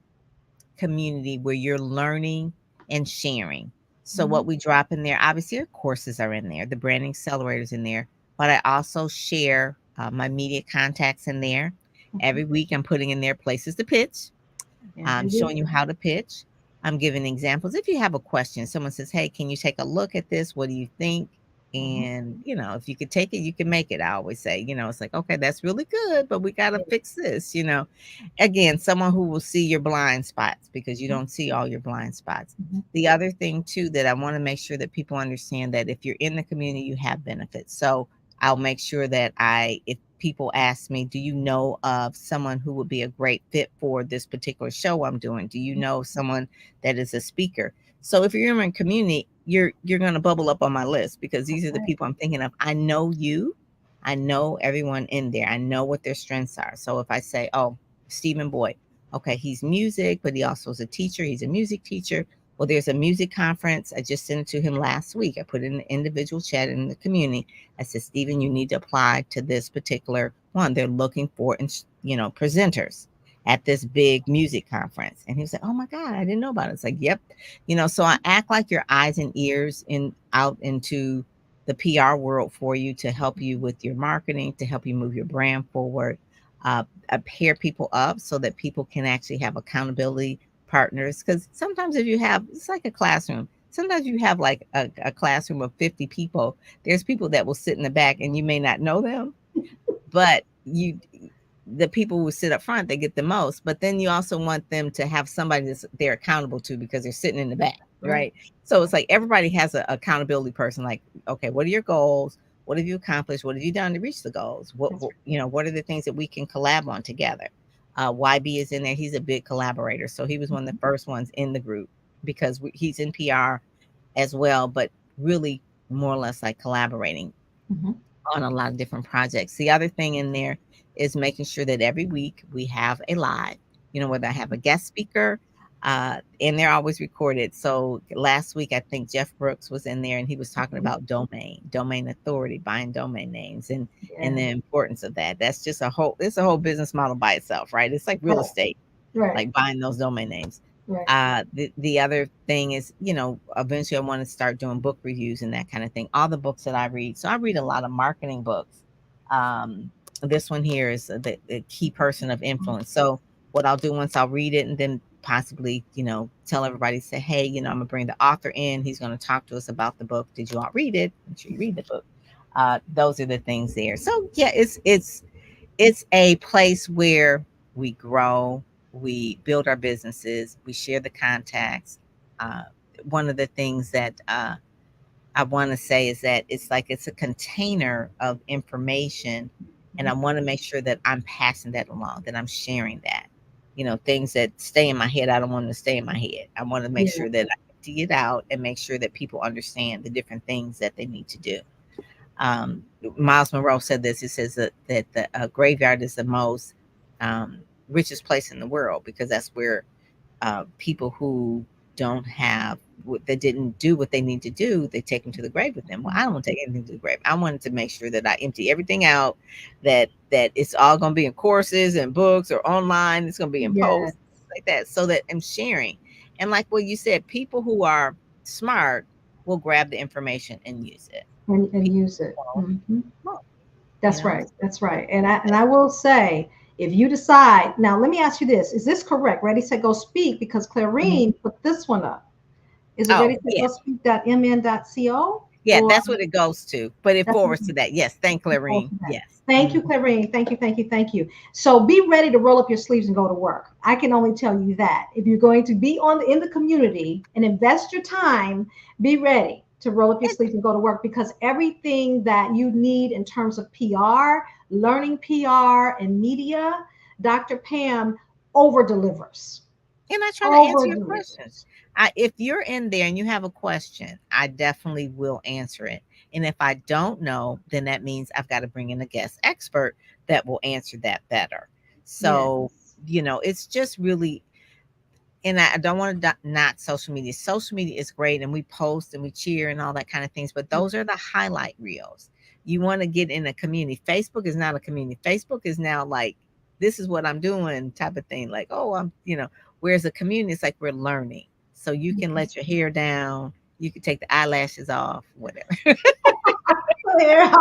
community where you're learning and sharing. So Mhm. what we drop in there, obviously our courses are in there, the branding accelerators in there, but I also share my media contacts in there. Okay. Every week I'm putting in there places to pitch. I'm Every week. showing you how to pitch. I'm giving examples. If you have a question, someone says, "Hey, can you take a look at this? What do you think?" Mhm. And, if you could take it, you can make it. I always say, it's like, okay, that's really good, but we got to fix this. Again, someone who will see your blind spots because you don't see all your blind spots. Mhm. The other thing, too, that I want to make sure that people understand that if you're in the community, you have benefits. So I'll make sure that if people ask me, do you know of someone who would be a great fit for this particular show I'm doing? Do you know someone that is a speaker? So if you're in my community, you're going to bubble up on my list because these are the Right. people I'm thinking of. I know you. I know everyone in there. I know what their strengths are. So if I say, oh, Stephen Boyd, okay, he's music, but he also is a teacher. He's a music teacher. Well, there's a music conference. I just sent it to him last week. I put it in the individual chat in the community. I said, Stephen, you need to apply to this particular one. They're looking for, presenters at this big music conference. And he was like, oh my God, I didn't know about it. It's like, yep. So I act like your eyes and ears out into the PR world for you to help you with your marketing, to help you move your brand forward, pair people up so that people can actually have accountability partners. Because sometimes if you have, it's like a classroom. Sometimes you have like a classroom of 50 people. There's people that will sit in the back and you may not know them, but the people who sit up front, they get the most. But then you also want them to have somebody that they're accountable to because they're sitting in the back, Right. right? So it's like everybody has an accountability person. Like, okay, what are your goals? What have you accomplished? What have you done to reach the goals? What That's what are the things that we can collab on together? YB is in there. He's a big collaborator. So he was one of the first ones in the group because he's in PR as well, but really more or less like collaborating Mhm. on a lot of different projects. The other thing in there is making sure that every week we have a live, whether I have a guest speaker, and they're always recorded. So last week, I think Jeff Brooks was in there and he was talking Mhm. about domain authority, buying domain names and Yeah. the importance of that. That's just it's a whole business model by itself, right? It's like real Right. estate, Right. like buying those domain names. Right. The other thing is, eventually I want to start doing book reviews and that kind of thing. All the books that I read. So I read a lot of marketing books. This one here is the key person of influence. So what I'll do once I'll read it and then possibly, tell everybody, say, hey, I'm gonna bring the author in. He's going to talk to us about the book. Did you all read it? Make sure you read the book. Those are the things there. So yeah, it's a place where we grow, we build our businesses, we share the contacts. Uh, One of the things that I want to say is that it's a container of information, and I want to make sure that I'm passing that along, that I'm sharing that. Things that stay in my head, I don't want them to stay in my head. I want to make Yeah. sure that I empty it out and make sure that people understand the different things that they need to do. Miles Monroe said this. He says that the graveyard is the most richest place in the world because that's where people who don't have that didn't do what they need to do, they take them to the grave with them. Well, I don't want to take anything to the grave. I wanted to make sure that I empty everything out, that it's all going to be in courses and books or online. It's going to be in Yes. posts like that, so that I'm sharing. And like what you said, people who are smart will grab the information and use it. And People use it. won't, Hmm. won't, you That's know. right. That's right. And I will say, if you decide now, let me ask you this: is this correct? Ready, set, go, speak. Because Mhm. Clarine put this one up. Is it Oh ready, set, yeah. go, speak.mn.co? Yeah, Or that's what it goes to, but it that's what forwards to that. Yes, thank for Clarine. today. Yes. Thank you, Mhm. Clarine. Thank you, thank you, thank you. So be ready to roll up your sleeves and go to work. I can only tell you that. If you're going to be in the community and invest your time, be ready to roll up your sleeves and go to work because everything that you need in terms of PR, learning PR and media, Dr. Pam over delivers. And I try to answer Over your questions. delivers. If you're in there and you have a question, I definitely will answer it. And if I don't know, then that means I've got to bring in a guest expert that will answer that better. So, Yes. it's just really, and I don't want to not social media. Social media is great and we post and we cheer and all that kind of things, but Yeah. those are the highlight reels. You want to get in a community. Facebook is not a community. Facebook is now like, this is what I'm doing type of thing. Like, oh, whereas a community is like we're learning. So you can let your hair down, you can take the eyelashes off, whatever. Yeah.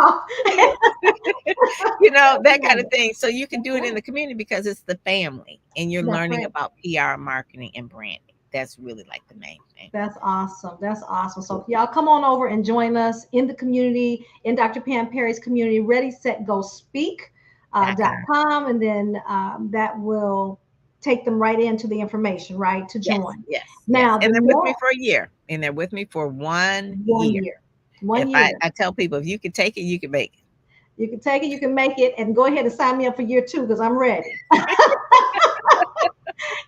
That kind of thing. So you can do it in the community because it's the family and you're That's learning right. about PR, marketing, and branding. That's really like the main thing. That's awesome. That's awesome. So y'all come on over and join us in the community, in Dr. Pam Perry's community, Ready, Set, Go, Speak .com. .com, and then that will take them right into the information, right, to Yes, join. yes, yes. Now, the And they're with me more for a year. And they're with me for 1 year. 1 year, one If I, year, I tell people, if you can take it, you can make it. you can take it, you can make it, and go ahead and sign me up for year 2 because I'm ready.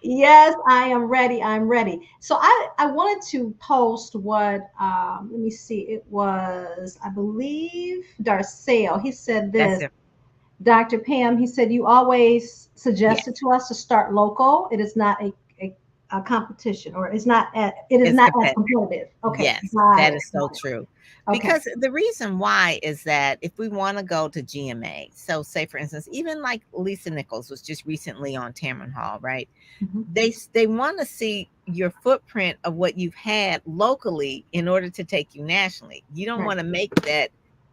Yes, I am ready. I'm ready. So I wanted to post what let me see. It was I believe Darcel. He said That's this. it. Dr. Pam. He said you always suggested Yes, to us to start local. It is not a competition, or it is it's not as competitive. competitive. Okay, Yes, got that it. is so true. Okay. Because the reason why is that if we want to go to GMA, so say for instance, even like Lisa Nichols was just recently on Tamron Hall, right? Mhm. They want to see your footprint of what you've had locally in order to take you nationally. You don't Right. want to make that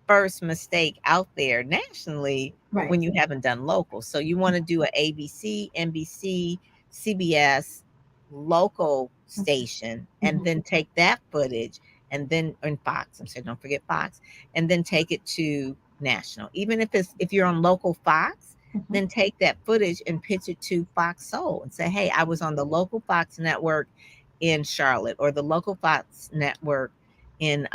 first mistake out there nationally Right. when you haven't done local. So you want to do a ABC, NBC, CBS local station and Mhm. then take that footage and then in Fox, I'm saying don't forget Fox, and then take it to national. Even if you're on local Fox, Mhm. then take that footage and pitch it to Fox Soul and say, hey, I was on the local Fox network in Charlotte or the local Fox network in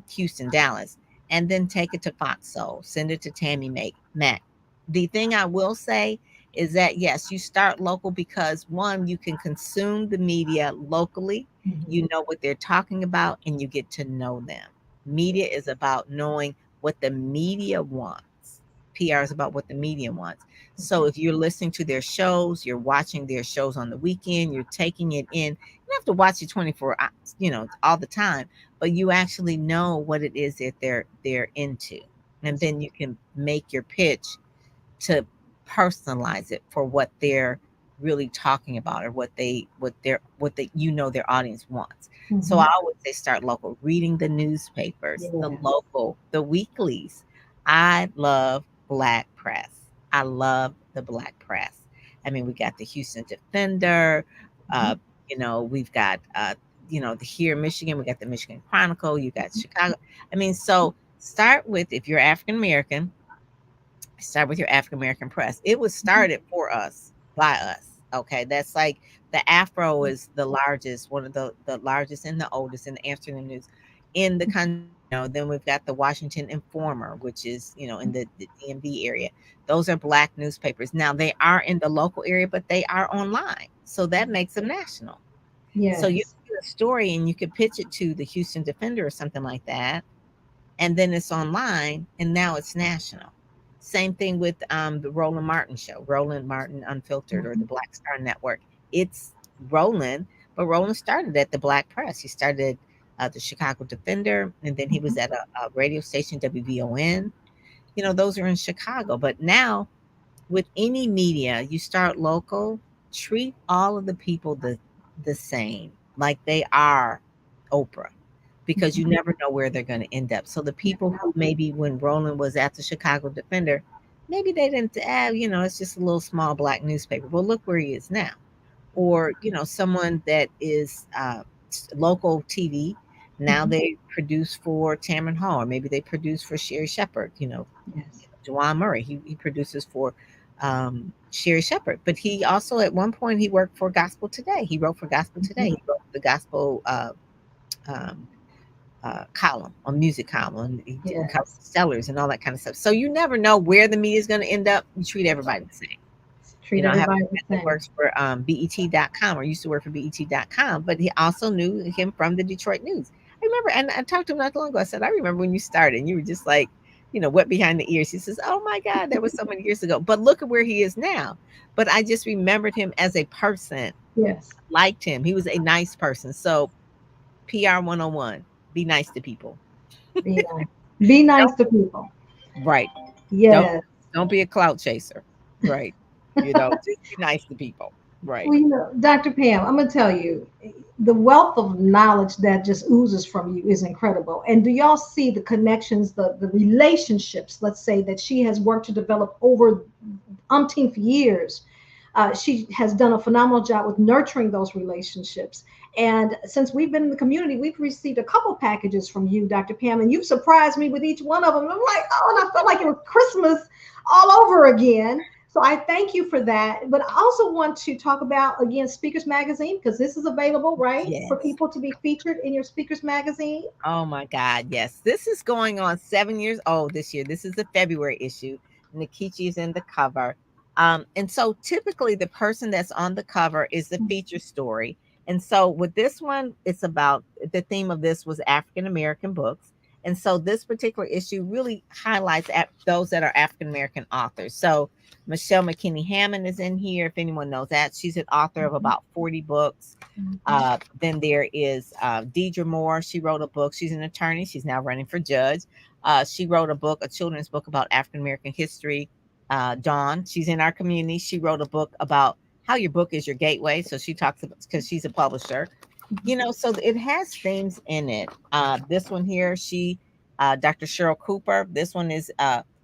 Houston, Dallas, and then take it to Fox Soul, send it to Tammy Mack. The thing I will say is that yes, you start local because one, you can consume the media locally, Mhm. you know what they're talking about, and you get to know them. Media is about knowing what the media wants. PR is about what the media wants. So if you're listening to their shows, you're watching their shows on the weekend, you're taking it in. You don't have to watch it 24 hours, all the time, but you actually know what it is that they're into. And then you can make your pitch to personalize it for what they're really talking about, or what their audience wants. So I Mhm. always say start local, reading the newspapers, the Yes. local, the weeklies. I love black press. I love the black press. I mean, we got the Houston Defender, uh, Mhm. we've got the here in Michigan, we got the Michigan Chronicle, you got Chicago. I mean, so start with, if you're African American, start with your African American press. It was Mhm. started for us, by us. Okay, that's like the Afro is the largest, one of the largest and the oldest in the Amsterdam News in the country. Then we've got the Washington Informer, which is in the DMV area. Those are black newspapers. Now they are in the local area, but they are online, so that makes them national. So you Yes. do a story and you could pitch it to the Houston Defender or something like that, and then it's online, and now it's national. Same thing with the Roland Martin show, Roland Martin Unfiltered, or the Mhm. Black Star Network. It's Roland, but Roland started at the Black Press. He started the Chicago Defender, and then he was Mhm. at a radio station, WVON. Those are in Chicago. But now, with any media, you start local, treat all of the people the same, like they are Oprah, because you Mhm. never know where they're going to end up. So the people who maybe when Roland was at the Chicago Defender, maybe they didn't have, it's just a little small black newspaper. Well, look where he is now. Or, someone that is local TV. Now Mhm. they produce for Tamron Hall, or maybe they produce for Sherry Shepherd, Yes. Juwan Murray. He produces for Sherry Shepherd. But he also, at one point, he worked for Gospel Today. He wrote for Gospel Today. Mhm. He wrote the gospel um, column, a music column, and he did cover Yes. sellers and all that kind of stuff. So you never know where the media is going to end up. You treat everybody the same. Treat I have a everybody the friend that same. works for BET.com, or used to work for BET.com, but he also knew him from the Detroit News. I remember, and I talked to him not long ago. I said, I remember when you started, and you were just like, wet behind the ears. He says, oh my God, that was so many years ago. But look at where he is now. But I just remembered him as a person, Yes. liked him. He was a nice person. So PR 101, be nice to people. Be nice. Be nice Don't, to people. right. Don't Yes. don't be a clout chaser. Right. Just be nice to people. Right. Well, Dr. Pam, I'm gonna tell you, the wealth of knowledge that just oozes from you is incredible. And do y'all see the connections, the relationships, let's say, that she has worked to develop over umpteenth years? She has done a phenomenal job with nurturing those relationships. And since we've been in the community, we've received a couple packages from you, Dr. Pam, and you've surprised me with each one of them. I'm like, oh, and I felt like it was Christmas all over again. So I thank you for that. But I also want to talk about, again, Speakers Magazine, because this is available, right, for Yes. people to be featured in your Speakers Magazine. Oh my God, yes. This is going on 7 years old this year. This is the February issue. Nikichi is in the cover. And so typically the person that's on the cover is the feature story. And so with this one, it's about, the theme of this was African American books. And so this particular issue really highlights those that are African American authors. So Michelle McKinney Hammond is in here, if anyone knows that. She's an author of about 40 books. Then there is Deidre Moore. She wrote a book. She's an attorney. She's now running for judge. She wrote a book, a children's book about African American history. Dawn, she's in our community. She wrote a book about how your book is your gateway. So she talks about, because she's a publisher, so it has themes in it. This one here, Dr. Cheryl Cooper. This one is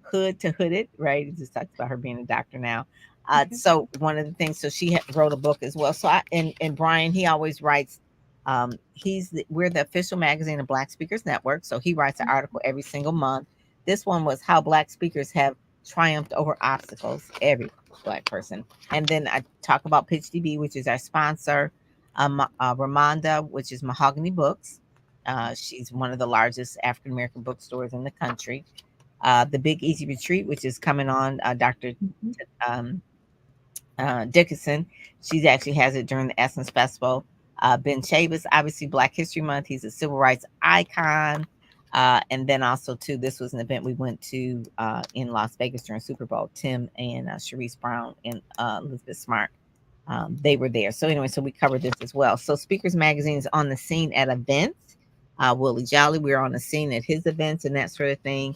Hood to Hooded, right? It just talks about her being a doctor now. Okay. So one of the things, so she wrote a book as well. So and Brian, he always writes. We're the official magazine of Black Speakers Network, so he writes an article every single month. This one was how Black speakers have triumphed over obstacles. Every Black person, and then I talk about Pitch DB, which is our sponsor. Ramonda, which is Mahogany Books. She's one of the largest African American bookstores in the country. The Big Easy Retreat, which is coming on. Dr. Mhm. Um, Dickinson. She actually has it during the Essence Festival. Ben Chavis, obviously Black History Month. He's a civil rights icon. And then also too, this was an event we went to in Las Vegas during Super Bowl. Tim and Sharice Brown and Elizabeth Smart, they were there. So anyway, so we covered this as well. So Speakers Magazine is on the scene at events. Willie Jolly, we're on the scene at his events and that sort of thing.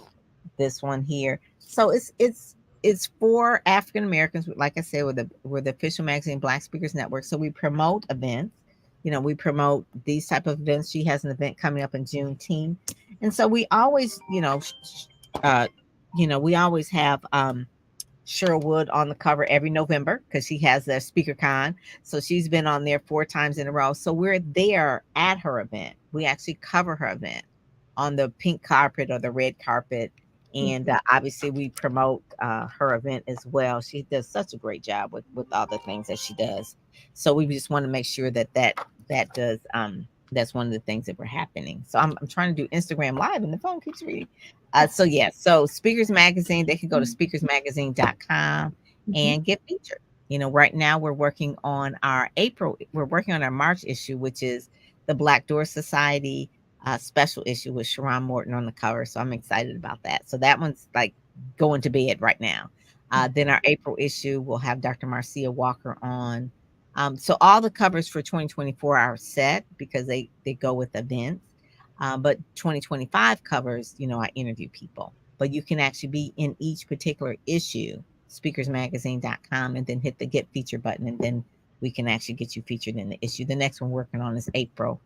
This one here. So it's for African Americans. Like I said, we're the official magazine Black Speakers Network. So we promote events. We promote these type of events. She has an event coming up in Juneteenth, and so we always, uh, we always have Sherwood on the cover every November because she has their speaker con. So she's been on there 4 times in a row. So we're there at her event. We actually cover her event on the pink carpet or the red carpet. And obviously we promote her event as well. She does such a great job with all the things that she does. So we just want to make sure that does that's one of the things that were happening. So I'm trying to do Instagram live and the phone keeps reading. So Speakers Magazine, they can go to speakersmagazine.com and get featured. Right now we're working on our March issue, which is the Black Door Society special issue with Sharon Morton on the cover. So I'm excited about that. So that one's like going to bed right now. Then our April issue will have Dr. Marcia Walker on. So all the covers for 2024 are set because they go with events. But 2025 covers, I interview people. But you can actually be in each particular issue, speakersmagazine.com, and then hit the get feature button, and then we can actually get you featured in the issue. The next one we're working on is April.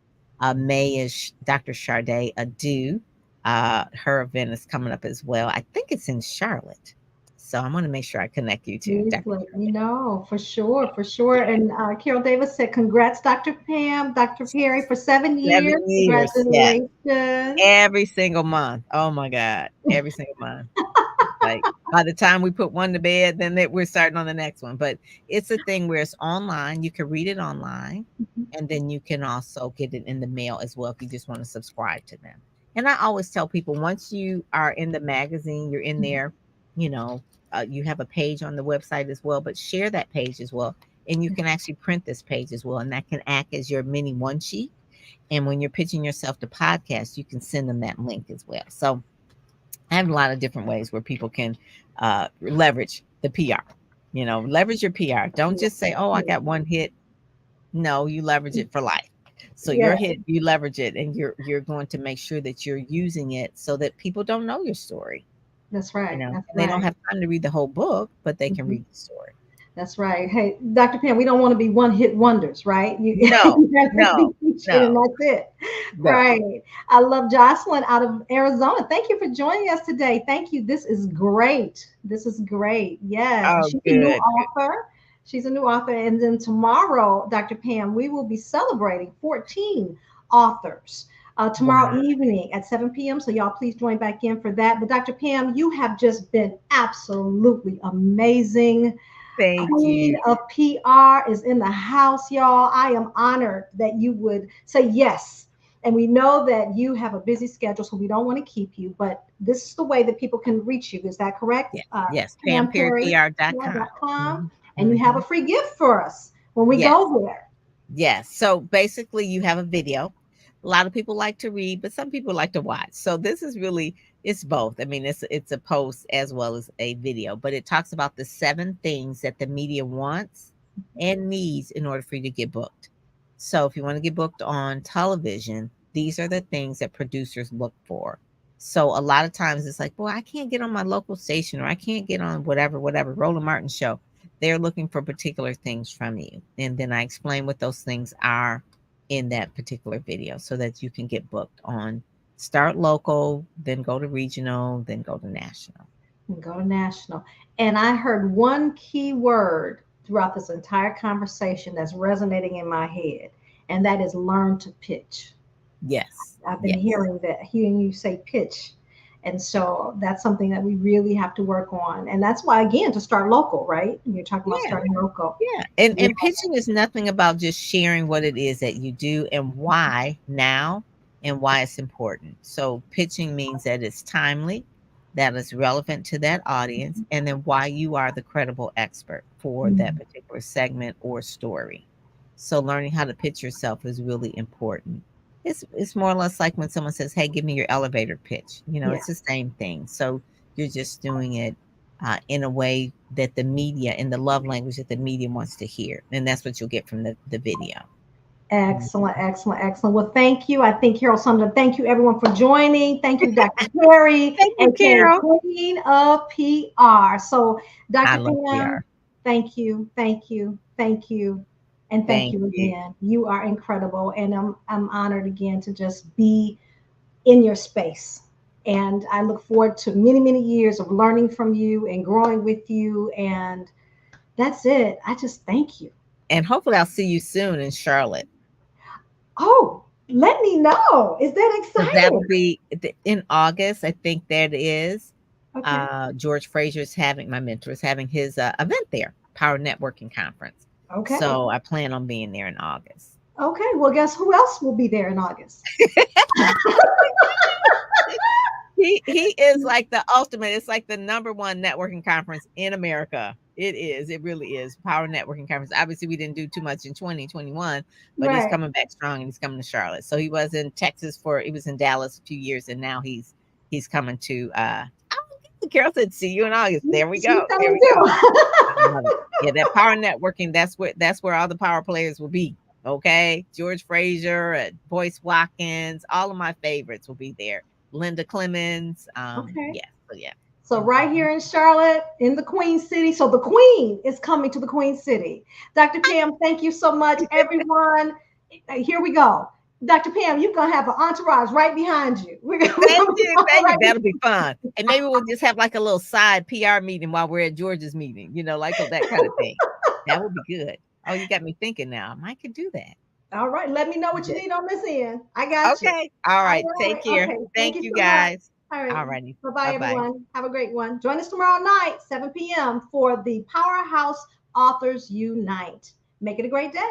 May is Dr. Sade Adu. Her event is coming up as well. I think it's in Charlotte. So I'm going to make sure I connect you to Please let me know, for sure, for sure. And Carol Davis said, congrats, Dr. Pam, Dr. Perry, for 7 years. 7 years. Congratulations. Yeah. Every single month. Oh, my God. Every single month. Like by the time we put one to bed, then we're starting on the next one. But it's a thing where it's online. You can read it online. And then you can also get it in the mail as well if you just want to subscribe to them. And I always tell people, once you are in the magazine, you're in there, you have a page on the website as well, but share that page as well. And you can actually print this page as well. And that can act as your mini one sheet. And when you're pitching yourself to podcasts, you can send them that link as well. So I have a lot of different ways where people can leverage the PR. Leverage your PR. Don't just say, oh, I got one hit. No, you leverage it for life. So your hit, you leverage it, and you're going to make sure that you're using it so that people don't know your story. That's right. They don't have time to read the whole book, but they can read the story. That's right. Hey, Dr. Pam, we don't want to be one-hit wonders, right? No. And that's it. No. Right. I love Jocelyn out of Arizona. Thank you for joining us today. Thank you. This is great. This is great. Yes. Oh, she's a new author. She's a new author. And then tomorrow, Dr. Pam, we will be celebrating 14 authors. Tomorrow evening at 7 p.m. So y'all please join back in for that. But Dr. Pam, you have just been absolutely amazing. Thank Queen you. of PR is in the house, y'all. I am honored that you would say yes. And we know that you have a busy schedule, so we don't want to keep you. But this is the way that people can reach you. Is that correct? Yes. PamPerryPR.com. And you have a free gift for us when we go there. Yes. So basically, you have a video. A lot of people like to read, but some people like to watch. So this is really, it's both. I mean, it's a post as well as a video, but it talks about the 7 things that the media wants and needs in order for you to get booked. So if you want to get booked on television, these are the things that producers look for. So a lot of times it's like, well, I can't get on my local station, or I can't get on whatever, Roland Martin show. They're looking for particular things from you. And then I explain what those things are in that particular video so that you can get booked on. Start local, then go to regional, then go to national. And I heard one key word throughout this entire conversation that's resonating in my head, and that is learn to pitch. Yes. I've been hearing you say pitch. And so that's something that we really have to work on. And that's why, again, to start local, right? You're talking about starting local. Yeah. And pitching is nothing about just sharing what it is that you do and why now and why it's important. So pitching means that it's timely, that is relevant to that audience, and then why you are the credible expert for that Mm. particular segment or story. So learning how to pitch yourself is really important. It's more or less like when someone says, "Hey, give me your elevator pitch." You know, Yeah. it's the same thing. So you're just doing it in a way that the media, in the love language that the media wants to hear, and that's what you'll get from the video. Excellent, excellent, excellent. Well, thank you. I think Carol summed up. Thank you, everyone, for joining. Thank you, Dr. Perry, Thank you, aka Carol. Queen of PR. So, I Dr. love Pam, PR. thank you, thank you, thank you, and thank Thank you you. again. You are incredible, and I'm honored again to just be in your space. And I look forward to many, many years of learning from you and growing with you. And that's it. I just thank you. And hopefully I'll see you soon in Charlotte. Oh, let me know. Is that So that will exciting? be in August. I think that is. Okay. George Frazier's having, my mentor is having his event there, Power Networking Conference. Okay. So I plan on being there in August. Okay. Well, guess who else will be there in August? He is like the ultimate. It's like the number one networking conference in America. It is. It really is. Power Networking Conference. Obviously, we didn't do too much in 2021, but he's Right. coming back strong and he's coming to Charlotte. So he was in Texas for, he was in Dallas a few years, and now he's coming to Carol said, see you in August. There we She's go. There coming we go. too. I love it. Yeah, that power networking, that's where all the power players will be. Okay. George Frazier, Boyce Watkins, all of my favorites will be there. Linda Clemens. Okay. Yeah. So yeah. So right Mhm. here in Charlotte, in the Queen City. So the Queen is coming to the Queen City. Dr. Pam, thank you so much, everyone. Here we go. Dr. Pam, you're gonna have an entourage right behind you. We're Thank gonna be you. all Thank you. right. That'll be fun. And maybe we'll just have like a little side PR meeting while we're at George's meeting, like that kind of thing. That would be good. Oh, you got me thinking now. I might could do that. All right. Let me know what you Good. need on this end. I got you. Okay. All All right. Take right. care. Okay. Thank Thank you you so much. guys. All right. All righty. Bye bye, Bye bye. everyone. Have a great one. Join us tomorrow night, 7 p.m., for the Powerhouse Authors Unite. Make it a great day.